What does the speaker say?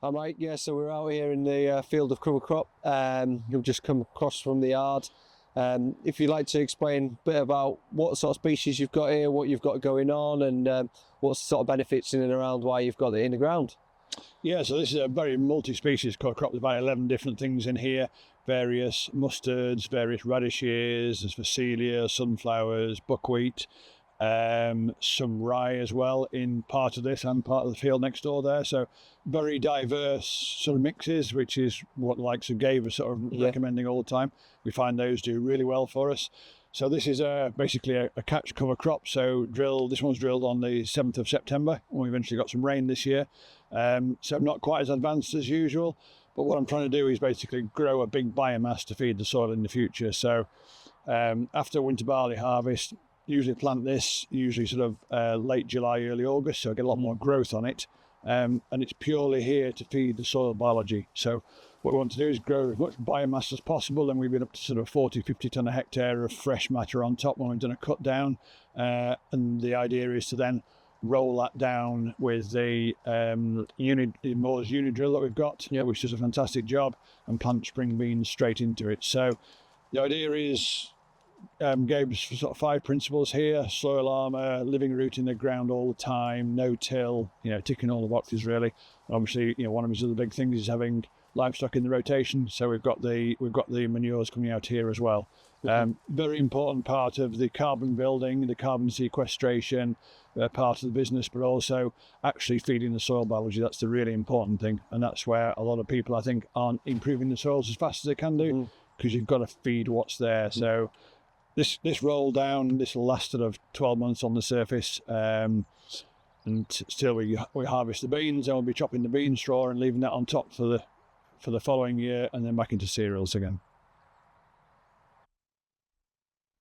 Hi mate, yeah, so we're out here in the field of cover crop. You've just come across from the yard. If you'd like to explain a bit about what sort of species you've got here, what you've got going on, and what sort of benefits in and around why you've got it in the ground. Yeah, so this is a very multi-species cover crop. There's about 11 different things in here, various mustards, various radishes, there's phacelia, sunflowers, buckwheat, some rye as well in part of this and part of the field next door there. So very diverse sort of mixes, which is what the likes of Gabe are sort of recommending all the time. We find those do really well for us. So this is basically a catch cover crop. So this one's drilled on the 7th of September. We eventually got some rain this year. So not quite as advanced as usual, but what I'm trying to do is basically grow a big biomass to feed the soil in the future. So after winter barley harvest, usually plant this, usually sort of late July, early August, so I get a lot more growth on it. And it's purely here to feed the soil biology. So what we want to do is grow as much biomass as possible, and we've been up to sort of 40, 50 tonne a hectare of fresh matter on top when we've done a cut down. And the idea is to then roll that down with the Moore's uni drill that we've got, which does a fantastic job, and plant spring beans straight into it. So the idea is Gabe's sort of 5 principles here: soil armour, living root in the ground all the time, no till, ticking all the boxes really. Obviously, one of his other big things is having livestock in the rotation, so we've got the manures coming out here as well. Very important part of the carbon building, the carbon sequestration part of the business, but also actually feeding the soil biology. That's the really important thing, and that's where a lot of people, I think, aren't improving the soils as fast as they can do, because you've got to feed what's there. So this roll down, this will last sort of 12 months on the surface, and still we harvest the beans, and we'll be chopping the bean straw and leaving that on top for the following year, and then back into cereals again.